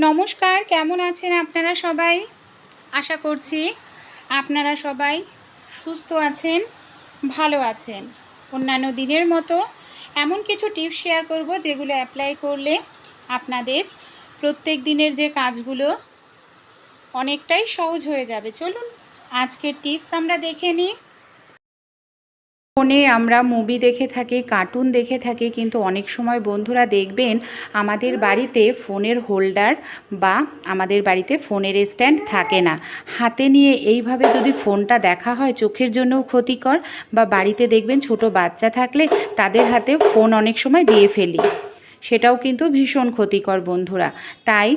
নমস্কার, কেমন আছেন আপনারা সবাই? আশা করছি আপনারা সবাই সুস্থ আছেন, ভালো আছেন। অন্যান্য দিনের মতো এমন কিছু টিপস শেয়ার করব যেগুলো অ্যাপ্লাই করলে আপনাদের প্রত্যেক দিনের যে কাজগুলো অনেকটাই সহজ হয়ে যাবে। চলুন আজকের টিপস আমরা দেখে নিই। ফোনে আমরা মুভি দেখে থাকি, কার্টুন দেখে থাকি, কিন্তু অনেক সময় বন্ধুরা দেখবেন আমাদের বাড়িতে ফোনের হোল্ডার বা আমাদের বাড়িতে ফোনের স্ট্যান্ড থাকে না। হাতে নিয়ে এইভাবে যদি ফোনটা দেখা হয় চোখের জন্যও ক্ষতিকর, বা বাড়িতে দেখবেন ছোট বাচ্চা থাকলে তাদের হাতে ফোন অনেক সময় দিয়ে ফেলি, সেটাও কিন্তু ভীষণ ক্ষতিকর বন্ধুরা। তাই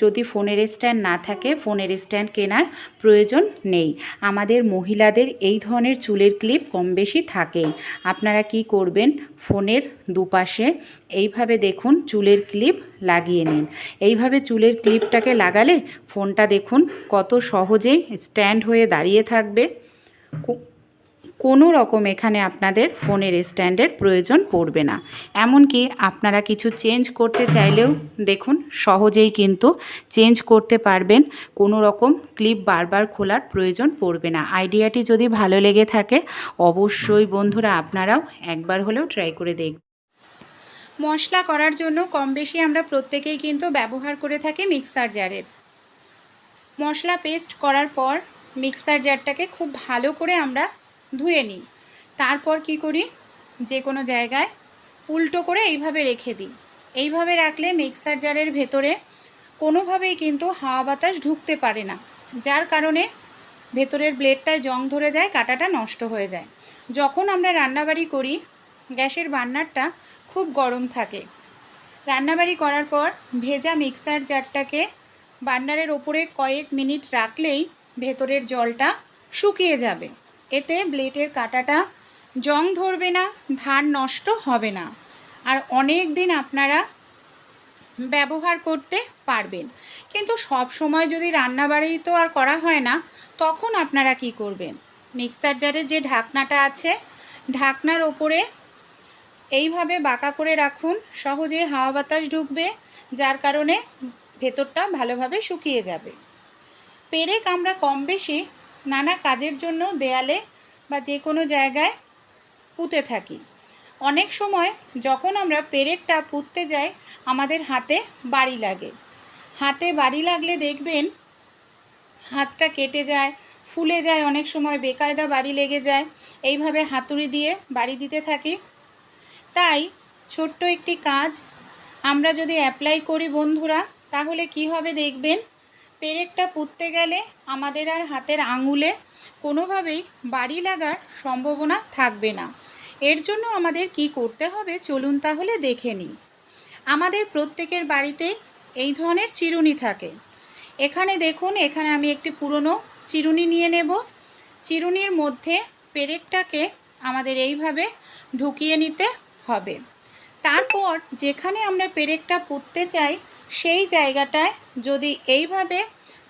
যদি ফোনের স্ট্যান্ড না থাকে, ফোনের স্ট্যান্ড কেনার প্রয়োজন নেই। আমাদের মহিলাদের এই ধরনের চুলের ক্লিপ কম বেশি থাকেই। আপনারা কি করবেন, ফোনের দুপাশে এইভাবে দেখুন চুলের ক্লিপ লাগিয়ে নিন। এইভাবে চুলের ক্লিপটাকে লাগালে ফোনটা দেখুন কত সহজেই স্ট্যান্ড হয়ে দাঁড়িয়ে থাকবে। কোনো রকম এখানে আপনাদের ফোনের স্ট্যান্ডের প্রয়োজন পড়বে না। এমনকি আপনারা কিছু চেঞ্জ করতে চাইলেও দেখুন সহজেই কিন্তু চেঞ্জ করতে পারবেন। কোনো রকম ক্লিপ বারবার খোলার প্রয়োজন পড়বে না। আইডিয়াটি যদি ভালো লেগে থাকে অবশ্যই বন্ধুরা আপনারাও একবার হলেও ট্রাই করে দেখবেন। মশলা করার জন্য কম বেশি আমরা প্রত্যেকেই কিন্তু ব্যবহার করে থাকি মিক্সার জারের। মশলা পেস্ট করার পর মিক্সার জারটাকে খুব ভালো করে আমরা ধুয়ে নিই। তারপর কি করি, যে কোনো জায়গায় উল্টো করে এইভাবে রেখে দিই। এইভাবে রাখলে মিক্সার জারের ভেতরে কোনোভাবেই কিন্তু হাওয়া বাতাস ঢুকতে পারে না, যার কারণে ভেতরের ব্লেডটায় জং ধরে যায়, কাঁটাটা নষ্ট হয়ে যায়। যখন আমরা রান্নাবাড়ি করি গ্যাসের বার্নারটা খুব গরম থাকে। রান্নাবাড়ি করার পর ভেজা মিক্সার জারটাকে বার্নারের ওপরে কয়েক মিনিট রাখলেই ভেতরের জলটা শুকিয়ে যাবে। এতে ব্লেডের কাঁটাটা জং ধরবে না, ধার নষ্ট হবে না, আর অনেক দিন আপনারা ব্যবহার করতে পারবেন। কিন্তু সব সময় যদি রান্নাবাড়ি তো আর করা হয় না, তখন আপনারা কি করবেন, মিক্সার জারের যে ঢাকনাটা আছে ঢাকনার ওপরে এইভাবে বাঁকা করে রাখুন, সহজে হাওয়া বাতাস ঢুকবে, যার কারণে ভেতরটা ভালোভাবে শুকিয়ে যাবে। পেরেক আমরা কম বেশি নানা কাজের জন্য দেয়ালে বা যে কোনো জায়গায় পুঁতে থাকি। অনেক সময় যখন আমরা পেরেকটা পুঁততে যাই আমাদের হাতে বাড়ি লাগে। হাতে বাড়ি লাগলে দেখবেন হাতটা কেটে যায়, ফুলে যায়, অনেক সময় বেকায়দা বাড়ি লেগে যায়। এইভাবে হাতুড়ি দিয়ে বাড়ি দিতে থাকি। তাই ছোট্ট একটি কাজ আমরা যদি অ্যাপ্লাই করি বন্ধুরা, তাহলে কি হবে দেখবেন, পেরেকটা পুঁততে গেলে আমাদের আর হাতের আঙুলে কোনোভাবেই বাড়ি লাগার সম্ভাবনা থাকবে না। এর জন্য আমাদের কি করতে হবে চলুন তাহলে দেখে নিই। আমাদের প্রত্যেকের বাড়িতে এই ধরনের চিরুনি থাকে। এখানে দেখুন, এখানে আমি একটি পুরনো চিরুনি নিয়ে নেব। চিরুনির মধ্যে পেরেকটাকে আমাদের এইভাবে ঢুকিয়ে নিতে হবে। তারপর যেখানে আমরা পেরেকটা পুঁততে চাই সেই জায়গাটায় যদি এইভাবে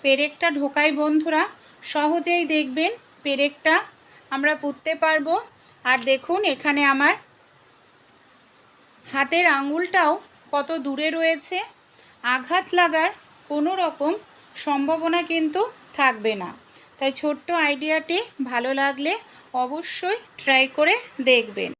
পেরেকটা ঢোকাই বন্ধুরা, সহজেই দেখবেন পেরেকটা আমরা পুঁততে পারবো। আর দেখুন এখানে আমার হাতের আঙুলটাও কত দূরে রয়েছে, আঘাত লাগার কোনো রকম সম্ভাবনা কিন্তু থাকবে না। তাই ছোট্ট আইডিয়াটি ভালো লাগলে অবশ্যই ট্রাই করে দেখবেন।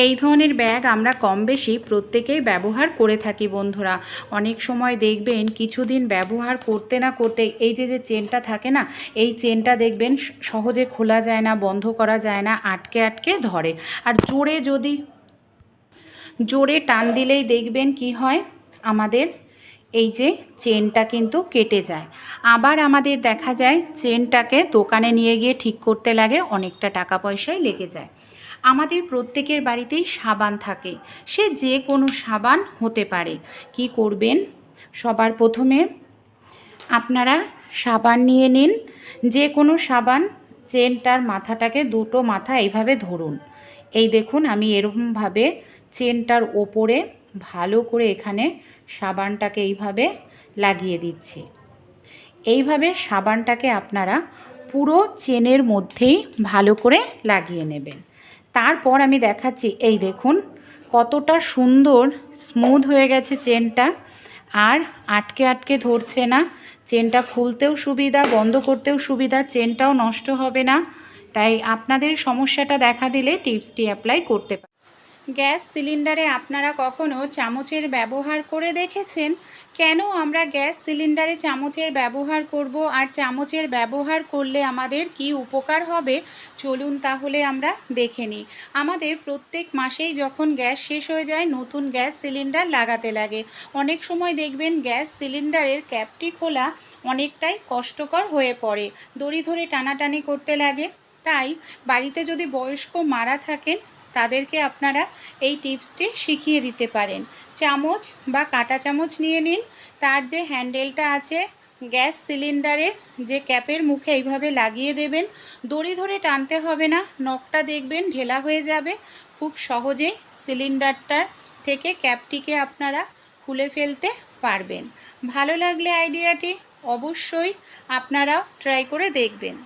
এই ধরনের ব্যাগ আমরা কম বেশি প্রত্যেকেই ব্যবহার করে থাকি বন্ধুরা। অনেক সময় দেখবেন কিছুদিন ব্যবহার করতে না করতে এই যে চেনটা থাকে না, এই চেনটা দেখবেন সহজে খোলা যায় না, বন্ধ করা যায় না, আটকে আটকে ধরে। আর জোরে টান দিলেই দেখবেন কি হয়, আমাদের এই যে চেনটা কিন্তু কেটে যায়। আবার আমাদের দেখা যায় চেনটাকে দোকানে নিয়ে গিয়ে ঠিক করতে লাগে, অনেকটা টাকা পয়সাই লেগে যায়। আমাদের প্রত্যেকের বাড়িতেই সাবান থাকে, সে যে কোনো সাবান হতে পারে। কি করবেন, সবার প্রথমে আপনারা সাবান নিয়ে নিন, যে কোনো সাবান। চেনটার মাথাটাকে দুটো মাথা এইভাবে ধরুন। এই দেখুন আমি এরকমভাবে চেনটার ওপরে ভালো করে এখানে সাবানটাকে এইভাবে লাগিয়ে দিচ্ছি। এইভাবে সাবানটাকে আপনারা পুরো চেনের মধ্যেই ভালো করে লাগিয়ে নেবেন। তারপর আমি দেখাচ্ছি, এই দেখুন কতটা সুন্দর স্মুথ হয়ে গেছে চেনটা। আর আটকে আটকে ধরছে না। চেনটা খুলতেও সুবিধা, বন্ধ করতেও সুবিধা, চেনটাও নষ্ট হবে না। তাই আপনাদের সমস্যাটা দেখা দিলে টিপসটি অ্যাপ্লাই করতে পারেন। গ্যাস সিলিন্ডারে আপনারা কখনো চামচের ব্যবহার করে দেখেছেন? কেন আমরা গ্যাস সিলিন্ডারে চামচের ব্যবহার করব, আর চামচের ব্যবহার করলে আমাদের কি উপকার হবে, চলুন তাহলে আমরা দেখে নিই। আমাদের প্রত্যেক মাসেই যখন গ্যাস শেষ হয়ে যায় নতুন গ্যাস সিলিন্ডার লাগাতে লাগে। অনেক সময় দেখবেন গ্যাস সিলিন্ডারের ক্যাপটি খোলা অনেকটাই কষ্টকর হয়ে পড়ে, দড়ি ধরে টানাটানি করতে লাগে। তাই বাড়িতে যদি বয়স্ক মারা থাকেন তাদেরকে আপনারা এই টিপসটি শিখিয়ে দিতে পারেন। চামচ বা কাঁটা চামচ নিয়ে নিন, তার যে হ্যান্ডেলটা আছে গ্যাস সিলিন্ডারের যে ক্যাপের মুখে এইভাবে লাগিয়ে দেবেন। দড়ি ধরে টানতে হবে না, নখটা দেখবেন ঢেলা হয়ে যাবে। খুব সহজেই সিলিন্ডারটার থেকে ক্যাপটিকে আপনারা খুলে ফেলতে পারবেন। ভালো লাগলে আইডিয়াটি অবশ্যই আপনারাও ট্রাই করে দেখবেন।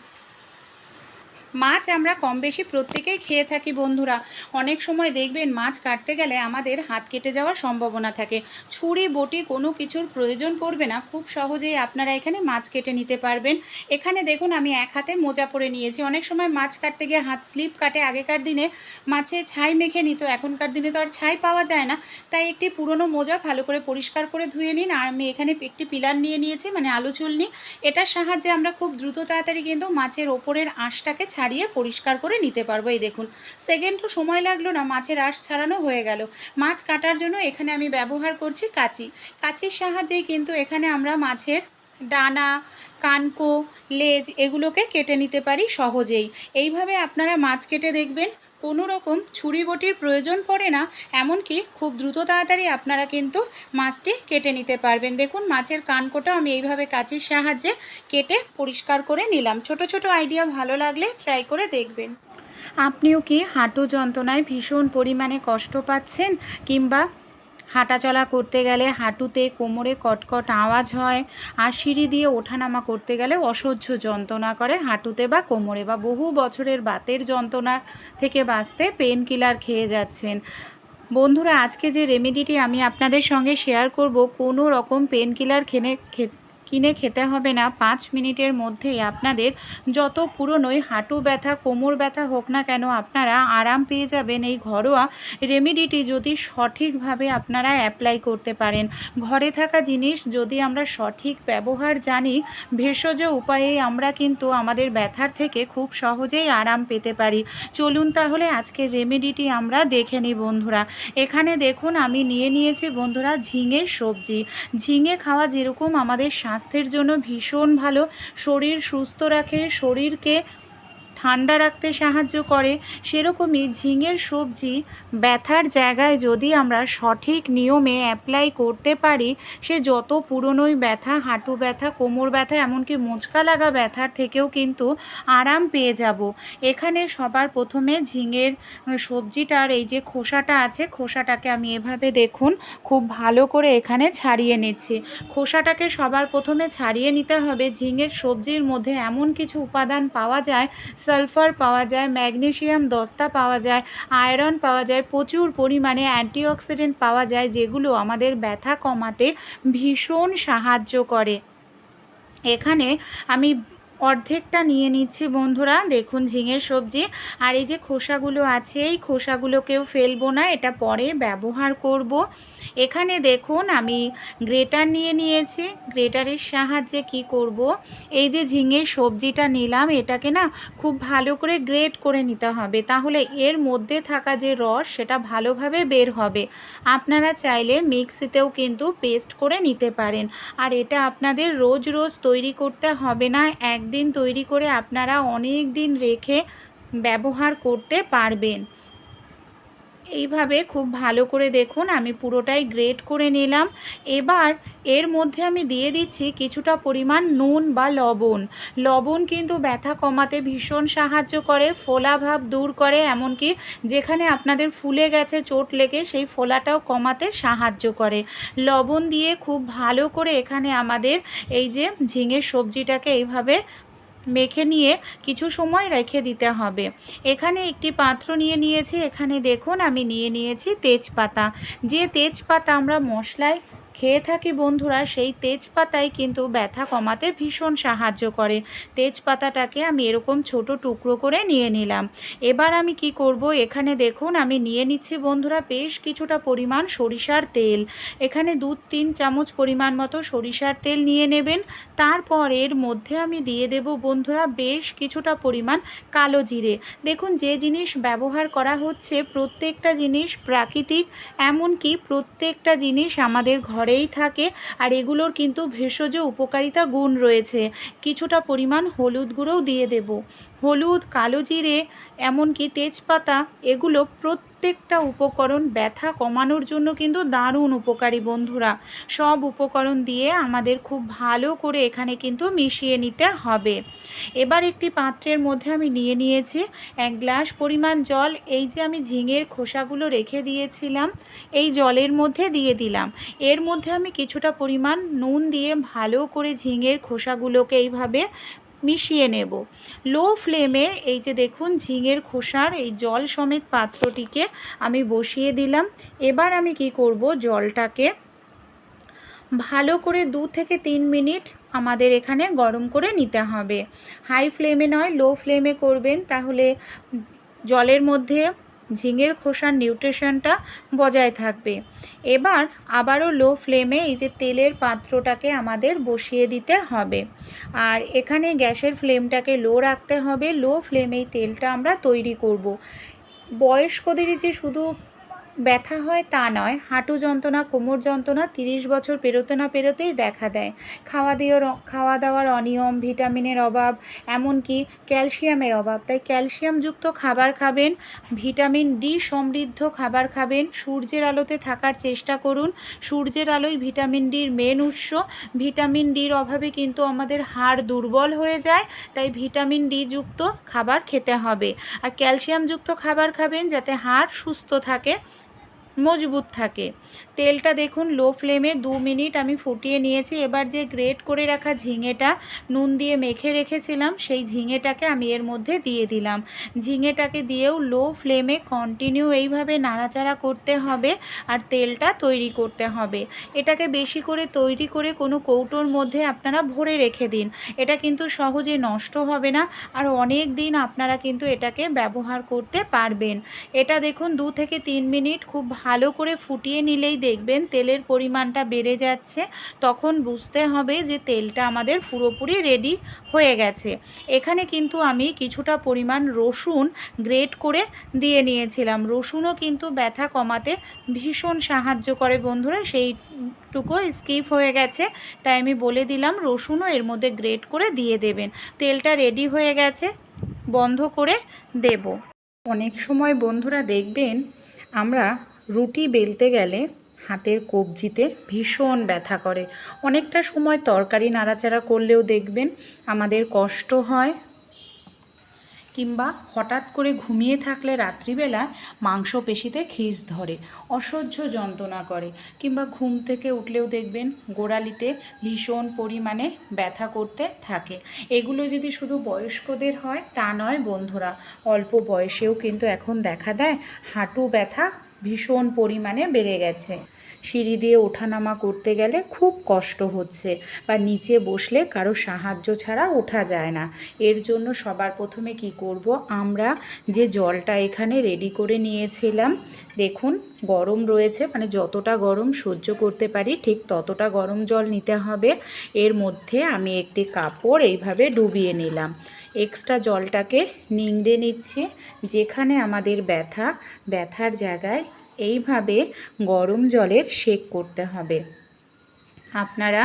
মাছ আমরা কম বেশি প্রত্যেকেই খেয়ে থাকি বন্ধুরা। অনেক সময় দেখবেন মাছ কাটতে গেলে আমাদের হাত কেটে যাওয়ার সম্ভাবনা থাকে। ছুরি বটি কোনো কিছুর প্রয়োজন পড়বে না, খুব সহজেই আপনারা এখানে মাছ কেটে নিতে পারবেন। এখানে দেখুন আমি এক হাতে মোজা পরে নিয়েছি। অনেক সময় মাছ কাটতে গিয়ে হাত স্লিপ কাটে। আগেকার দিনে মাছে ছাই মেখে নিত, এখনকার দিনে তো আর ছাই পাওয়া যায় না। তাই একটি পুরনো মোজা ভালো করে পরিষ্কার করে ধুয়ে নিন। আর আমি এখানে একটি পিলার নিয়ে নিয়েছি, মানে আলু চুলনি। এটার সাহায্যে আমরা খুব দ্রুত তাড়াতাড়ি কিন্তু মাছের ওপরের আঁশটাকে ছাড়িয়ে পরিষ্কার করে নিতে পারবো। এই দেখুন, সেকেন্ডও সময় লাগলো না, মাছের আঁশ ছাড়ানো হয়ে গেল। মাছ কাটার জন্য এখানে আমি ব্যবহার করছি কাঁচি। কাঁচির সাহায্যেই কিন্তু এখানে আমরা মাছের ডানা, কানকো, লেজ এগুলোকে কেটে নিতে পারি সহজেই। এইভাবে আপনারা মাছ কেটে দেখবেন কোনো রকম ছুরি বটির প্রয়োজন পড়ে না, এমনকি খুব দ্রুত তাড়াতাড়ি আপনারা কিন্তু মাছটি কেটে নিতে পারবেন। দেখুন মাছের কানকোটা আমি এইভাবে কাঁচির সাহায্যে কেটে পরিষ্কার করে নিলাম। ছোট ছোট আইডিয়া ভালো লাগলে ট্রাই করে দেখবেন। আপনিও কি হাঁটু যন্ত্রণায় ভীষণ পরিমাণে কষ্ট পাচ্ছেন, কিংবা হাঁটাচলা করতে গেলে হাঁটুতে কোমরে কটকট আওয়াজ হয়, আর সিঁড়ি দিয়ে ওঠানামা করতে গেলে অসহ্য যন্ত্রণা করে হাঁটুতে বা কোমরে, বা বহু বছরের বাতের যন্ত্রণা থেকে বাঁচতে পেন কিলার খেয়ে যাচ্ছেন? বন্ধুরা, আজকে যে রেমেডিটি আমি আপনাদের সঙ্গে শেয়ার করব, কোনো রকম পেন কিলার কিনে খেতে হবে না। 5 মিনিটের মধ্যেই আপনাদের যত পুরনোই হাঁটু ব্যথা, কোমর ব্যথা হোক না কেন, আপনারা আরাম পেয়ে যাবেন এই ঘরোয়া রেমেডিটি যদি সঠিকভাবে আপনারা অ্যাপ্লাই করতে পারেন। ঘরে থাকা জিনিস যদি আমরা সঠিক ব্যবহার জানি, ভেষজ উপায়ে আমরা কিন্তু আমাদের ব্যথার থেকে খুব সহজেই আরাম পেতে পারি। চলুন তাহলে আজকের রেমেডিটি আমরা দেখে নিই বন্ধুরা। এখানে দেখুন আমি নিয়ে নিয়েছি বন্ধুরা ঝিঙের সবজি। ঝিঙে খাওয়া যেরকম আমাদের স্বাস্থ্যের জন্য ভীষণ ভালো, শরীর সুস্থ রাখে, শরীরকে ঠান্ডা রাখতে সাহায্য করে, সেরকমই ঝিঙের সবজি ব্যথার জায়গায় যদি আমরা সঠিক নিয়মে অ্যাপ্লাই করতে পারি, সে যত পুরনোই ব্যথা, হাঁটু ব্যথা, কোমর ব্যথা, এমনকি মোচকা লাগা ব্যথার থেকেও কিন্তু আরাম পেয়ে যাব। এখানে সবার প্রথমে ঝিঙের সবজিটার এই যে খোসাটা আছে, খোসাটাকে আমি এভাবে দেখুন খুব ভালো করে এখানে ছাড়িয়ে নিচ্ছি। খোসাটাকে সবার প্রথমে ছাড়িয়ে নিতে হবে। ঝিঙের সবজির মধ্যে এমন কিছু উপাদান পাওয়া যায়, সালফার পাওয়া যায়, ম্যাগনেসিয়াম দস্তা পাওয়া যায়, আয়রন পাওয়া যায়, প্রচুর পরিমাণে অ্যান্টিঅক্সিডেন্ট পাওয়া যায়, যেগুলো আমাদের ব্যথা কমাতে ভীষণ সাহায্য করে। এখানে আমি অর্ধেকটা নিয়ে নিচ্ছি বন্ধুরা। দেখুন ঝিঙের সবজি, আর এই যে খোসাগুলো আছে এই খোসাগুলোকেও ফেলবো না, এটা পরে ব্যবহার করব। এখানে দেখুন আমি গ্রেটার নিয়ে নিয়েছি। গ্রেটারের সাহায্যে কি করব, এই যে ঝিঙের সবজিটা নিলাম এটাকে না খুব ভালো করে গ্রেট করে নিতে হবে, তাহলে এর মধ্যে থাকা যে রস সেটা ভালোভাবে বের হবে। আপনারা চাইলে মিক্সিতেও কিন্তু পেস্ট করে নিতে পারেন। আর এটা আপনাদের রোজ রোজ তৈরি করতে হবে না, একদিন তৈরি করে আপনারা অনেক দিন রেখে ব্যবহার করতে পারবেন। এইভাবে খুব ভালো করে দেখুন আমি পুরোটাই গ্রেট করে নিলাম। এবার এর মধ্যে আমি দিয়ে দিচ্ছি কিছুটা পরিমাণ নুন বা লবণ। লবণ কিন্তু ব্যথা কমাতে ভীষণ সাহায্য করে, ফোলা ভাব দূর করে, এমনকি যেখানে আপনাদের ফুলে গেছে চোট লেগে সেই ফোলাটাও কমাতে সাহায্য করে। লবণ দিয়ে খুব ভালো করে এখানে আমাদের এই যে ঝিঙের সবজিটাকে এইভাবে মেখে নিয়ে কিছু সময় রেখে দিতে হবে। এখানে একটি পাত্র নিয়ে নিয়েছি। এখানে দেখুন আমি নিয়ে নিয়েছি তেজপাতা। যে তেজপাতা আমরা মশলায় খেয়ে থাকি বন্ধুরা, সেই তেজপাতাই কিন্তু ব্যথা কমাতে ভীষণ সাহায্য করে। তেজপাতাটাকে আমি এরকম ছোট টুকরো করে নিয়ে নিলাম। এবার আমি কি করব, এখানে দেখুন আমি নিয়ে নিচ্ছি বন্ধুরা বেশ কিছুটা পরিমাণ সরিষার তেল। এখানে 2-3 চামচ পরিমাণ মতো সরিষার তেল নিয়ে নেবেন। তারপর এর মধ্যে আমি দিয়ে দেব বন্ধুরা বেশ কিছুটা পরিমাণ কালো জিরে। দেখুন যে জিনিস ব্যবহার করা হচ্ছে প্রত্যেকটা জিনিস প্রাকৃতিক, এমনকি প্রত্যেকটা জিনিস আমাদের ঘরেই থাকে, আর এগুলোর কিন্তু ভেষজ উপকারিতা গুণ রয়েছে। কিছুটা পরিমাণ হলুদ গুঁড়োও দিয়ে দেব। হলুদ, কালো জিরে, এমনকি তেজপাতা, এগুলো প্রত্যেকটা উপকরণ ব্যথা কমানোর জন্য কিন্তু দারুণ উপকারী বন্ধুরা। সব উপকরণ দিয়ে আমাদের খুব ভালো করে এখানে কিন্তু মিশিয়ে নিতে হবে। এবার একটি পাত্রের মধ্যে আমি নিয়ে নিয়েছি 1 গ্লাস পরিমাণ জল। এই যে আমি ঝিঙের খোসাগুলো রেখে দিয়েছিলাম, এই জলের মধ্যে দিয়ে দিলাম। এর মধ্যে আমি কিছুটা পরিমাণ নুন দিয়ে ভালো করে ঝিঙের খোসাগুলোকে এইভাবে মিশিয়ে নেব। লো ফ্লেমে এই যে দেখুন ঝিঙের খোসার এই জল সমেত পাত্রটিকে আমি বসিয়ে দিলাম। এবার আমি কি করব, জলটাকে ভালো করে 2 থেকে 3 মিনিট আমাদের এখানে গরম করে নিতে হবে। হাই ফ্লেমে নয়, লো ফ্লেমে করবেন, তাহলে জলের মধ্যে ঝিঙের খোসার নিউট্রিশনটা বজায় থাকবে। এবার আবারও লো ফ্লেমে এই যে তেলের পাত্রটাকে আমাদের বসিয়ে দিতে হবে, আর এখানে গ্যাসের ফ্লেমটাকে লো রাখতে হবে। লো ফ্লেমেই তেলটা আমরা তৈরি করব। বয়স্কদেরই যে শুধু ব্যথা হয় তা নয়, হাঁটু যন্ত্রণা, কোমর যন্ত্রণা 30 বছর পেরোতে না পেরোতেই দেখা দেয়। খাওয়া দাওয়ার অনিয়ম, ভিটামিনের অভাব, এমনকি ক্যালসিয়ামের অভাব। তাই ক্যালসিয়ামযুক্ত খাবার খাবেন, ভিটামিন ডি সমৃদ্ধ খাবার খাবেন, সূর্যের আলোতে থাকার চেষ্টা করুন। সূর্যের আলোই ভিটামিন ডির মেন উৎস। ভিটামিন ডির অভাবে কিন্তু আমাদের হাড় দুর্বল হয়ে যায়, তাই ভিটামিন ডি যুক্ত খাবার খেতে হবে। আর ক্যালসিয়ামযুক্ত খাবার খাবেন যাতে হাড় সুস্থ থাকে, মজবুত থাকে। তেলটা দেখুন লো ফ্লেমে 2 মিনিট আমি ফুটিয়ে নিয়েছি। এবার যে গ্রেট করে রাখা ঝিঙেটা নুন দিয়ে মেখে রেখেছিলাম, সেই ঝিঙেটাকে আমি এর মধ্যে দিয়ে দিলাম। ঝিঙেটাকে দিয়েও লো ফ্লেমে কন্টিনিউ এইভাবে নাড়াচাড়া করতে হবে, আর তেলটা তৈরি করতে হবে। এটাকে বেশি করে তৈরি করে কোনো কৌটোর মধ্যে আপনারা ভরে রেখে দিন। এটা কিন্তু সহজে নষ্ট হবে না, আর অনেক দিন আপনারা কিন্তু এটাকে ব্যবহার করতে পারবেন। এটা দেখুন 2 থেকে 3 মিনিট খুব ভালো করে ফুটিয়ে নিলেই দেখবেন তেলের পরিমাণটা বেড়ে যাচ্ছে। তখন বুঝতে হবে যে তেলটা আমাদের পুরোপুরি রেডি হয়ে গেছে। এখানে কিন্তু আমি কিছুটা পরিমাণ রসুন গ্রেট করে দিয়ে নিয়েছিলাম। রসুনও কিন্তু ব্যথা কমাতে ভীষণ সাহায্য করে বন্ধুরা, সেইটুকু স্কিপ হয়ে গেছে, তাই আমি বলে দিলাম রসুনও এর মধ্যে গ্রেট করে দিয়ে দেবেন। তেলটা রেডি হয়ে গেছে, বন্ধ করে দেব। অনেক সময় বন্ধুরা দেখবেন আমরা রুটি বেলতে গেলে হাতের কবজিতে ভীষণ ব্যথা করে। অনেকটা সময় তরকারি নাড়াচাড়া করলেও দেখবেন আমাদের কষ্ট হয়, কিংবা হঠাৎ করে ঘুমিয়ে থাকলে রাত্রিবেলা মাংসপেশিতে খিঁচ ধরে, অসহ্য যন্ত্রণা করে, কিংবা ঘুম থেকে উঠলেও দেখবেন গোড়ালিতে ভীষণ পরিমাণে ব্যথা করতে থাকে। এগুলো যদি শুধু বয়স্কদের হয় তা নয় বন্ধুরা, অল্প বয়সেও কিন্তু এখন দেখা দেয় হাঁটু ব্যথা ভীষণ পরিমাণে বেড়ে গেছে। সিঁড়ি দিয়ে ওঠানামা করতে গেলে খুব কষ্ট হচ্ছে, বা নিচে বসলে কারো সাহায্য ছাড়া ওঠা যায় না। এর জন্য সবার প্রথমে কি করব, আমরা যে জলটা এখানে রেডি করে নিয়েছিলাম, দেখুন গরম রয়েছে, মানে যতটা গরম সহ্য করতে পারি ঠিক ততটা গরম জল নিতে হবে। এর মধ্যে আমি একটি কাপড় এইভাবে ডুবিয়ে নিলাম। এক্সট্রা জলটাকে নিংড়ে নিচ্ছি। যেখানে আমাদের ব্যথার জায়গায় এইভাবে গরম জলের সেক করতে হবে। আপনারা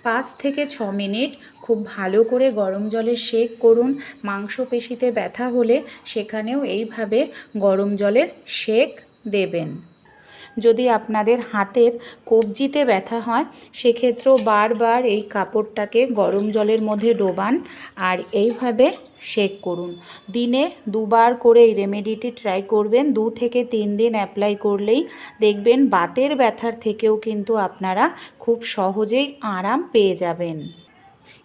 5 থেকে 6 মিনিট খুব ভালো করে গরম জলের সেক করুন। মাংসপেশিতে ব্যথা হলে সেখানেও এইভাবে গরম জলের সেক দেবেন। যদি আপনাদের হাতের কবজিতে ব্যথা হয় সেক্ষেত্রেও বারবার এই কাপড়টাকে গরম জলের মধ্যে ডোবান, আর এইভাবে সেক করুন। দিনে 2 বার করে এই রেমেডিটি ট্রাই করবেন। 2 থেকে 3 দিন অ্যাপ্লাই করলেই দেখবেন বাতের ব্যথার থেকেও কিন্তু আপনারা খুব সহজেই আরাম পেয়ে যাবেন।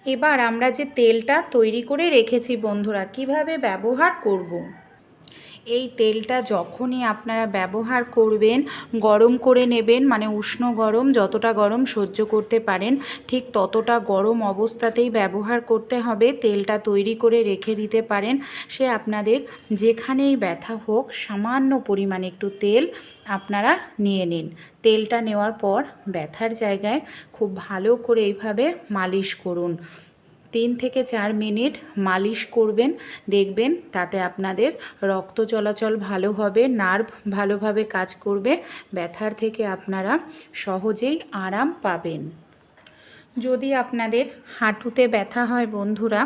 এবার আমরা যে তেলটা তৈরি করে রেখেছি বন্ধুরা, কিভাবে ব্যবহার করব। এই তেলটা যখনই আপনারা ব্যবহার করবেন গরম করে নেবেন, মানে উষ্ণ গরম, যতটা গরম সহ্য করতে পারেন ঠিক ততটা গরম অবস্থাতেই ব্যবহার করতে হবে। তেলটা তৈরি করে রেখে দিতে পারেন। সে আপনাদের যেখানেই ব্যথা হোক সামান্য পরিমাণে একটু তেল আপনারা নিয়ে নিন। তেলটা নেওয়ার পর ব্যথার জায়গায় খুব ভালো করে এইভাবে মালিশ করুন। 3 থেকে 4 মিনিট মালিশ করবেন, দেখবেন তাতে আপনাদের রক্ত চলাচল ভালো হবে, নার্ভ ভালোভাবে কাজ করবে, ব্যথার থেকে আপনারা সহজেই আরাম পাবেন। যদি আপনাদের হাঁটুতে ব্যথা হয় বন্ধুরা,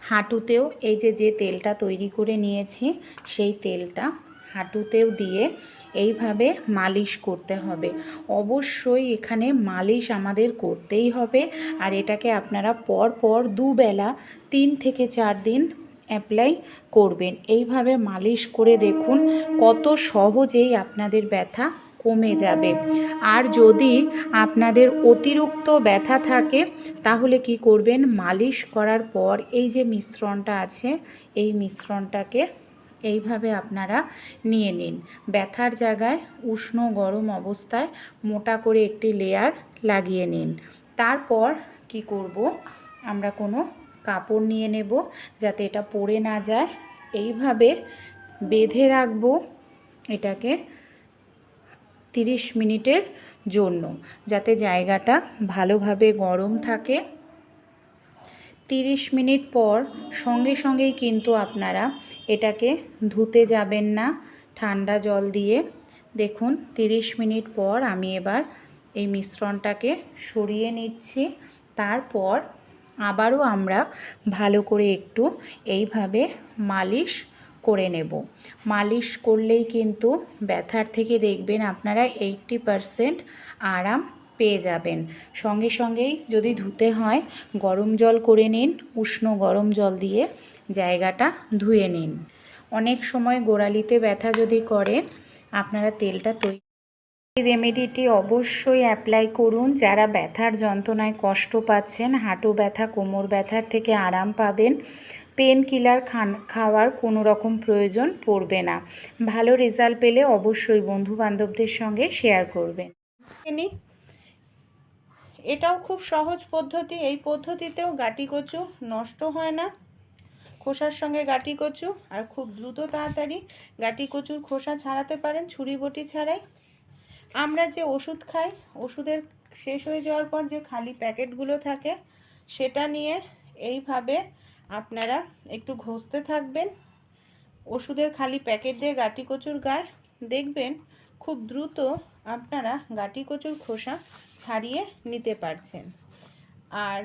হাঁটুতেও এই যে তেলটা তৈরি করে নিয়েছি সেই তেলটা হাঁটুতেও দিয়ে এইভাবে মালিশ করতে হবে। অবশ্যই এখানে মালিশ আমাদের করতেই হবে। আর এটাকে আপনারা পর দুবেলা 3 থেকে 4 দিন অ্যাপ্লাই করবেন। এইভাবে মালিশ করে দেখুন কত সহজেই আপনাদের ব্যথা কমে যাবে। আর যদি আপনাদের অতিরিক্ত ব্যথা থাকে তাহলে কি করবেন, মালিশ করার পর এই যে মিশ্রণটা আছে এই মিশ্রণটাকে এইভাবে আপনারা নিয়ে নিন। ব্যথার জায়গায় উষ্ণ গরম অবস্থায় মোটা করে একটি লেয়ার লাগিয়ে নিন। তারপর কি করব, আমরা কোনো কাপড় নিয়ে নেব যাতে এটা পড়ে না যায়। এইভাবে বেঁধে রাখবো এটাকে 30 মিনিটের জন্য, যাতে জায়গাটা ভালোভাবে গরম থাকে। 30 মিনিট পর সঙ্গেই কিন্তু আপনারা এটাকে ধুতে যাবেন না ঠান্ডা জল দিয়ে। দেখুন 30 মিনিট পর আমি এবার এই মিশ্রণটাকে সরিয়ে নিচ্ছি। তারপর আবারও আমরা ভালো করে একটু এইভাবে মালিশ করে নেব। মালিশ করলেই কিন্তু ব্যথার থেকে দেখবেন আপনারা 80% আরাম পেয়ে যাবেন। সঙ্গেই যদি ধুতে হয় গরম জল করে নিন, উষ্ণ গরম জল দিয়ে জায়গাটা ধুয়ে নিন। অনেক সময় গোড়ালিতে ব্যথা যদি করে আপনারা তেলটা তৈরি এই রেমেডিটি অবশ্যই অ্যাপ্লাই করুন। যারা ব্যথার যন্ত্রণায় কষ্ট পাচ্ছেন, হাঁটু ব্যথা কোমর ব্যথার থেকে আরাম পাবেন। পেন কিলার খাওয়ার কোনো রকম প্রয়োজন পড়বে না। ভালো রেজাল্ট পেলে অবশ্যই বন্ধুবান্ধবদের সঙ্গে শেয়ার করবেন। এটাও খুব সহজ পদ্ধতি। এই পদ্ধতিতেও গাঁটি কচু নষ্ট হয় না। খোসার সঙ্গে গাঁটি কচু, আর খুব দ্রুত তাড়াতাড়ি গাঁটি কচুর খোসা ছাড়াতে পারেন ছুরি বটি ছাড়াই। আমরা যে ওষুধ খাই, ওষুধের শেষ হয়ে যাওয়ার পর যে খালি প্যাকেটগুলো থাকে সেটা নিয়ে এইভাবে আপনারা একটু ঘষতে থাকবেন ওষুধের খালি প্যাকেট দিয়ে গাঁটি কচুর গায়ে। দেখবেন খুব দ্রুত আপনারা গাঁটি কচুর খোসা ছাড়িয়ে নিতে পারছেন। আর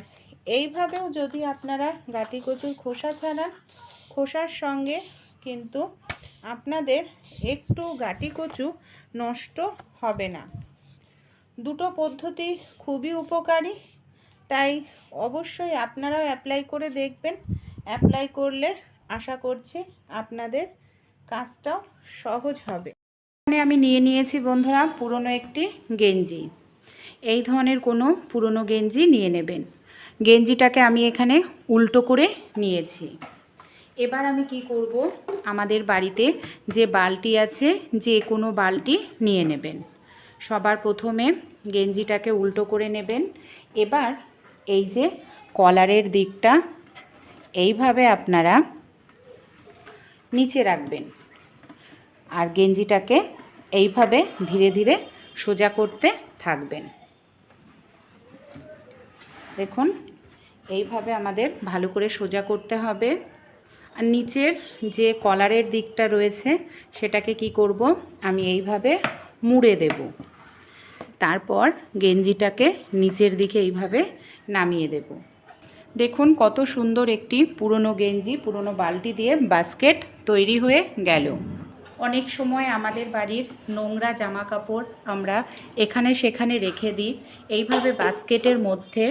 এইভাবেও যদি আপনারা গাঁটি কচুর খোসা ছাড়ান, খোসার সঙ্গে কিন্তু আপনাদের একটু গাঁটি কচু নষ্ট হবে না। দুটো পদ্ধতি খুবই উপকারী, তাই অবশ্যই আপনারাও অ্যাপ্লাই করে দেখবেন। অ্যাপ্লাই করলে আশা করছি আপনাদের কাজটাও সহজ হবে। এখানে আমি নিয়ে নিয়েছি বন্ধুরা পুরনো একটি গেঞ্জি। এই ধরনের কোনো পুরনো গেঞ্জি নিয়ে নেবেন। গেঞ্জিটাকে আমি এখানে উল্টো করে নিয়েছি। এবার আমি কি করব, আমাদের বাড়িতে যে বালতি আছে যে কোনো বালতি নিয়ে নেবেন। সবার প্রথমে গেঞ্জিটাকে উল্টো করে নেবেন। এবার এই যে কলারের দিকটা এইভাবে আপনারা নিচে রাখবেন আর গেঞ্জিটাকে এইভাবে ধীরে ধীরে সোজা করতে থাকবেন। দেখুন এইভাবে আমাদের ভালো করে সোজা করতে হবে। আর নিচের যে কলারের দিকটা রয়েছে সেটাকে কি করব, আমি এইভাবে মুড়ে দেব। তারপর গেঞ্জিটাকে নিচের দিকে এইভাবে নামিয়ে দেব। দেখুন কত সুন্দর একটি পুরনো গেঞ্জি পুরনো বালতি দিয়ে বাস্কেট তৈরি হয়ে গেল। অনেক সময় আমাদের বাড়ির নোংরা জামা কাপড় আমরা এখানে সেখানে রেখে দিই। এইভাবে বাস্কেটের মধ্যে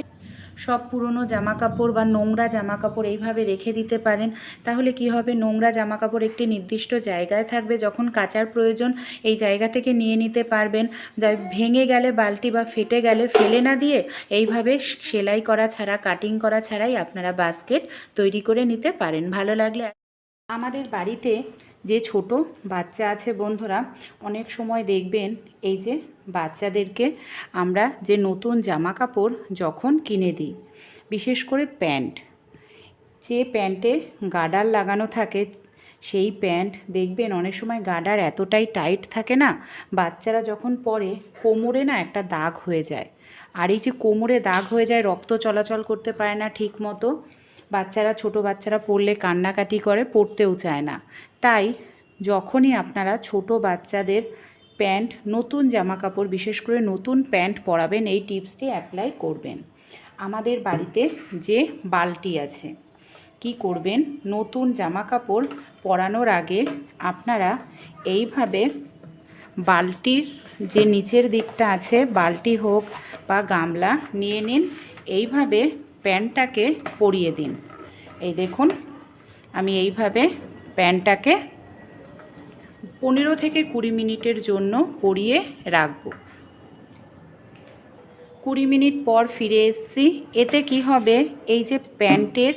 সব পুরনো জামা কাপড় বা নোংরা জামা কাপড় এইভাবে রেখে দিতে পারেন। তাহলে কি হবে, নোংরা জামা কাপড় একটি নির্দিষ্ট জায়গায় থাকবে, যখন কাচার প্রয়োজন এই জায়গা থেকে নিয়ে নিতে পারবেন। ভেঙে গেলে বালতি বা ফেটে গেলে ফেলে না দিয়ে এইভাবে সেলাই করা ছাড়া কাটিং করা ছাড়াই আপনারা বাস্কেট তৈরি করে নিতে পারেন। ভালো লাগলে আমাদের বাড়িতে যে ছোট বাচ্চা আছে বন্ধুরা, অনেক সময় দেখবেন এই যে বাচ্চাদেরকে আমরা যে নতুন জামা কাপড় যখন কিনে দিই, বিশেষ করে প্যান্ট, যে প্যান্টে গার্ডার লাগানো থাকে, সেই প্যান্ট দেখবেন অনেক সময় গার্ডার এতটাই টাইট থাকে না, বাচ্চারা যখন পরে কোমরে না একটা দাগ হয়ে যায়। আর এই যে কোমরে দাগ হয়ে যায়, রক্ত চলাচল করতে পারে না ঠিক মতো, বাচ্চারা, ছোট বাচ্চারা পরলে কান্নাকাটি করে, পরতেও চায় না। তাই যখনই আপনারা ছোট বাচ্চাদের প্যান্ট, নতুন জামা কাপড়, বিশেষ করে নতুন প্যান্ট পরাবেন, এই টিপসটি অ্যাপ্লাই করবেন। আমাদের বাড়িতে যে বালতি আছে, কি করবেন, নতুন জামা কাপড় পরানোর আগে আপনারা এইভাবে বালতির যে নিচের দিকটা আছে, বালতি হোক বা গামলা নিয়ে নিন, এইভাবে প্যান্টটাকে পরিয়ে দিন। এই দেখুন, আমি এইভাবে প্যান্টটাকে 15 থেকে 20 মিনিটের জন্য পরিয়ে রাখবো। 20 মিনিট পর ফিরে এসেছি। এতে কি হবে, এই যে প্যান্টের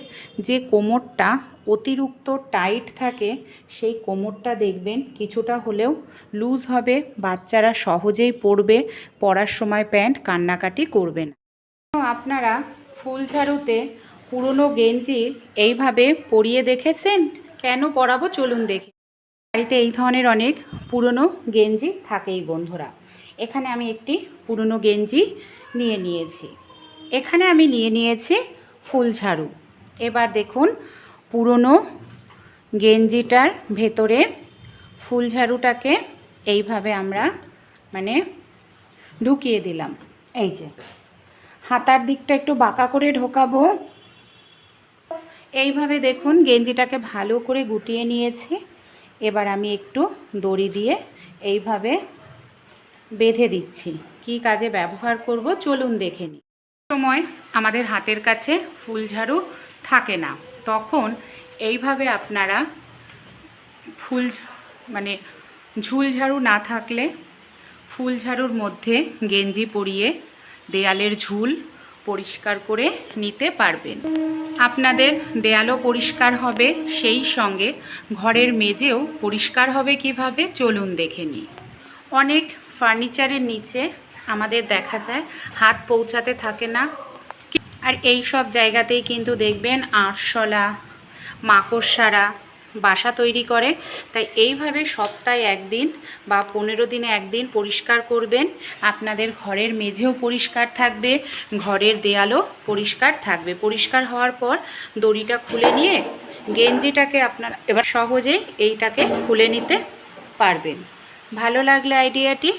যে কোমরটা অতিরিক্ত টাইট থাকে, সেই কোমরটা দেখবেন কিছুটা হলেও লুজ হবে, বাচ্চারা সহজেই পরবে, পরার সময় প্যান্ট কান্নাকাটি করবে না। আপনারা ফুল ঝাড়ুতে পুরনো গেঞ্জি এইভাবে পরিয়ে দেখেছেন? কেন পরাবো চলুন দেখে। বাড়িতে এই ধরনের অনেক পুরনো গেঞ্জি থাকেই বন্ধুরা। এখানে আমি একটি পুরনো গেঞ্জি নিয়ে নিয়েছি। এখানে আমি নিয়ে নিয়েছি ফুল ঝাড়ু। এবার দেখুন, পুরনো গেঞ্জিটার ভেতরে ফুল ঝাড়ুটাকে এইভাবে আমরা ঢুকিয়ে দিলাম। এই যে হাতার দিকটা একটু বাঁকা করে ঢোকাবো। এইভাবে দেখুন গেঞ্জিটাকে ভালো করে গুটিয়ে নিয়েছি। এবার আমি একটু দড়ি দিয়ে এইভাবে বেঁধে দিচ্ছি। কি কাজে ব্যবহার করব চলুন দেখে নিই। সময় আমাদের হাতের কাছে ফুল ঝাড়ু থাকে না, তখন এইভাবে আপনারা ঝুল ঝাড়ু না থাকলে ফুল ঝাড়ুর মধ্যে গেঞ্জি পরিয়ে দেয়ালের ঝুল পরিষ্কার করে নিতে পারবেন। আপনাদের দেয়ালও পরিষ্কার হবে, সেই সঙ্গে ঘরের মেঝেও পরিষ্কার হবে। কিভাবে চলুন দেখে নিই। অনেক ফার্নিচারের নিচে আমাদের দেখা যায় হাত পৌঁছাতে থাকে না, আর এই সব জায়গাতেই কিন্তু দেখবেন আরশোলা, মাকড়সারা বাসা তৈরি করে। তাই এইভাবে সপ্তাহে একদিন বা 15 দিনে একদিন পরিষ্কার করবেন। আপনাদের ঘরের মেঝেও পরিষ্কার থাকবে, ঘরের দেয়ালও পরিষ্কার থাকবে। পরিষ্কার হওয়ার পর দড়িটা খুলে নিয়ে গেঞ্জিটাকে আপনারা এবার সহজেই এইটাকে খুলে নিতে পারবেন। ভালো লাগলে আইডিয়াটি।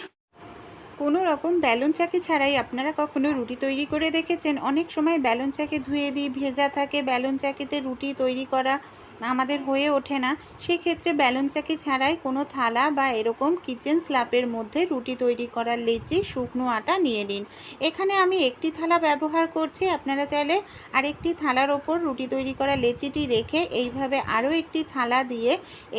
কোনো রকম ব্যালন চাকি ছাড়াই আপনারা কখনো রুটি তৈরি করে দেখেছেন? অনেক সময় ব্যালন চাকি ধুয়ে দিই, ভেজা থাকে, ব্যালন চাকিতে রুটি তৈরি করা আমাদের হয়ে ওঠে না। সেক্ষেত্রে ব্যালন চাকি ছাড়াই কোনো থালা বা এরকম কিচেন স্ল্যাপের মধ্যে রুটি তৈরি করার লেচি, শুকনো আটা নিয়ে নিন। এখানে আমি একটি থালা ব্যবহার করছি, আপনারা চাইলে আরেকটি থালার ওপর রুটি তৈরি করা লেচিটি রেখে এইভাবে আরও একটি থালা দিয়ে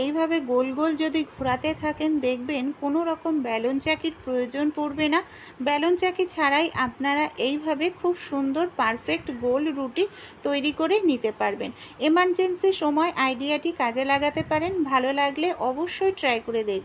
এইভাবে গোল গোল যদি ঘোরাতে থাকেন, দেখবেন কোনো রকম ব্যালন চাকির প্রয়োজন পড়বে না। ব্যালন চাকি ছাড়াই আপনারা এইভাবে খুব সুন্দর পারফেক্ট গোল রুটি তৈরি করে নিতে পারবেন। এমার্জেন্সি সময় আইডিয়াটি কাজে লাগাতে পারেন। ভালো লাগলে অবশ্যই ট্রাই করে দেখবেন।